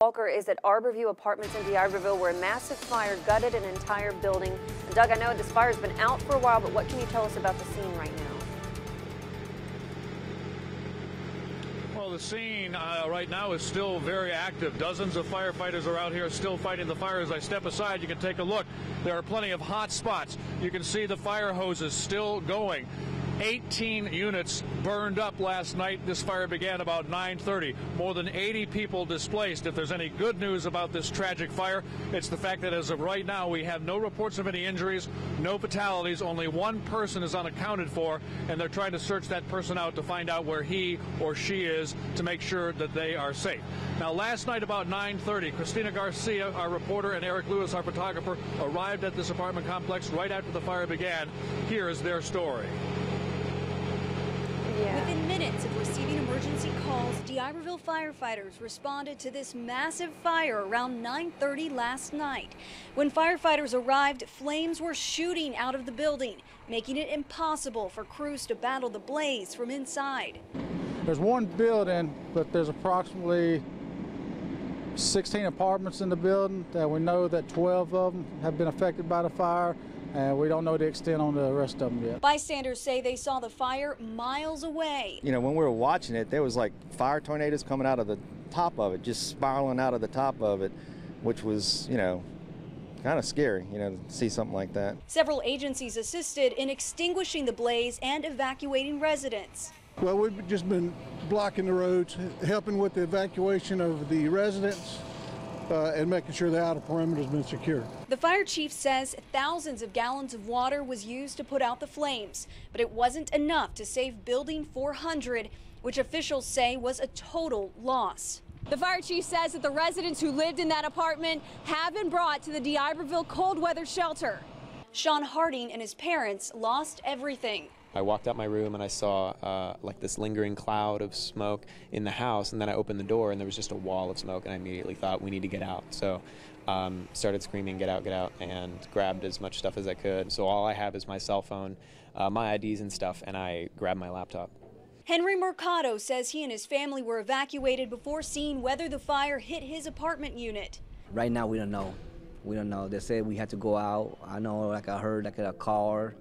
Walker is at Arbor View Apartments in D'Iberville, where a massive fire gutted an entire building. And Doug, I know this fire's been out for a while, but what can you tell us about the scene right now? Well, the scene right now is still very active. Dozens of firefighters are out here still fighting the fire. As I step aside, you can take a look. There are plenty of hot spots. You can see the fire hoses still going. 18 units burned up last night. This fire began about 9:30. More than 80 people displaced. If there's any good news about this tragic fire, it's the fact that as of right now, we have no reports of any injuries, no fatalities. Only one person is unaccounted for, and they're trying to search that person out to find out where he or she is to make sure that they are safe. Now, last night about 9:30, Christina Garcia, our reporter, and Eric Lewis, our photographer, arrived at this apartment complex right after the fire began. Here is their story. Within minutes of receiving emergency calls, D'Iberville firefighters responded to this massive fire around 9:30 last night. When firefighters arrived, flames were shooting out of the building, making it impossible for crews to battle the blaze from inside. There's one building, but there's approximately 16 apartments in the building. That we know that 12 of them have been affected by the fire. And we don't know the extent on the rest of them yet. Bystanders say they saw the fire miles away. You know, when we were watching it, there was like fire tornadoes coming out of the top of it, just spiraling out of the top of it, which was, you know, kind of scary, you know, to see something like that. Several agencies assisted in extinguishing the blaze and evacuating residents. Well, we've just been blocking the roads, helping with the evacuation of the residents, and making sure the outer perimeter has been secured. The fire chief says thousands of gallons of water was used to put out the flames, but it wasn't enough to save Building 400, which officials say was a total loss. The fire chief says that the residents who lived in that apartment have been brought to the D'Iberville cold weather shelter. Sean Harding and his parents lost everything. I walked out my room and I saw like this lingering cloud of smoke in the house, and then I opened the door and there was just a wall of smoke, and I immediately thought, we need to get out. So started screaming, get out, and grabbed as much stuff as I could. So all I have is my cell phone, my IDs and stuff, and I grabbed my laptop. Henry Mercado says he and his family were evacuated before seeing whether the fire hit his apartment unit. Right now we don't know. We don't know. They said we had to go out. I know, like I heard like a car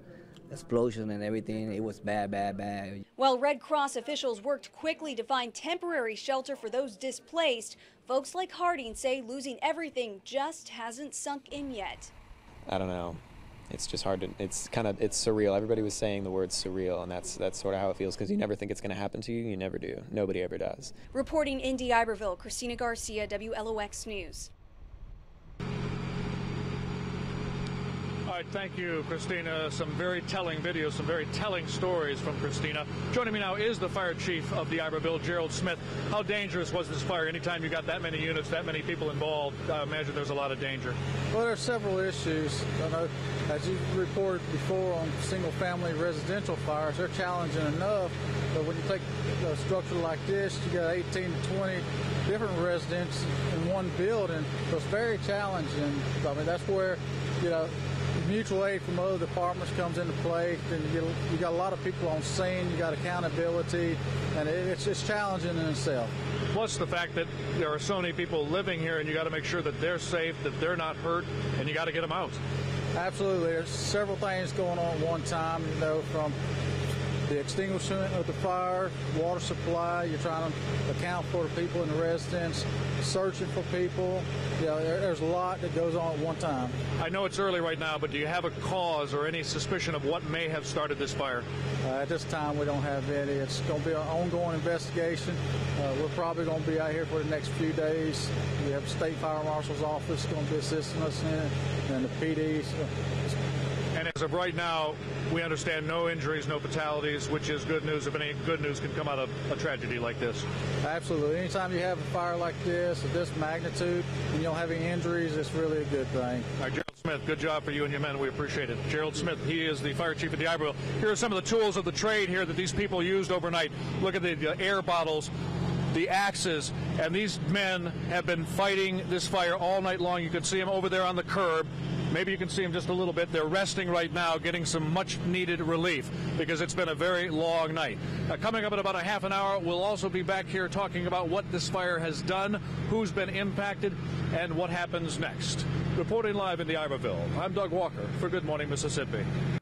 explosion and everything. It was bad, bad, bad. While Red Cross officials worked quickly to find temporary shelter for those displaced, folks like Harding say losing everything just hasn't sunk in yet. I don't know. It's just hard to, it's surreal. Everybody was saying the word surreal, and that's sort of how it feels, because you never think it's going to happen to you. You never do. Nobody ever does. Reporting in D'Iberville, Christina Garcia, WLOX News. All right, thank you, Christina. Some very telling videos, some very telling stories from Christina. Joining me now is the fire chief of D'Iberville, Gerald Smith. How dangerous was this fire? Anytime you got that many units, that many people involved, I imagine there's a lot of danger. Well, there's several issues. I know, as you reported before on single-family residential fires, they're challenging enough. But when you take a structure like this, you got 18 to 20 different residents in one building. So it's very challenging. I mean, that's where, you know, mutual aid from other departments comes into play. Then you got a lot of people on scene, you got accountability, and it's just challenging in itself. Plus the fact that there are so many people living here, and you got to make sure that they're safe, that they're not hurt, and you got to get them out. Absolutely. There's several things going on at one time, you know, from the extinguishment of the fire, water supply, you're trying to account for the people in the residence, searching for people. You know, there's a lot that goes on at one time. I know it's early right now, but do you have a cause or any suspicion of what may have started this fire? At this time, we don't have any. It's going to be an ongoing investigation. We're probably going to be out here for the next few days. We have the State Fire Marshal's office going to be assisting us in it, and the PDs. And as of right now, we understand no injuries, no fatalities, which is good news if any good news can come out of a tragedy like this. Absolutely. Anytime you have a fire like this, of this magnitude, and you don't have any injuries, it's really a good thing. All right, Gerald Smith, good job for you and your men. We appreciate it. Gerald Smith, he is the fire chief of D'Iberville. Here are some of the tools of the trade here that these people used overnight. Look at the air bottles, the axes, and these men have been fighting this fire all night long. You can see them over there on the curb. Maybe you can see them just a little bit. They're resting right now, getting some much-needed relief because it's been a very long night. Coming up in about a half an hour, we'll also be back here talking about what this fire has done, who's been impacted, and what happens next. Reporting live in the Arborville, I'm Doug Walker for Good Morning Mississippi.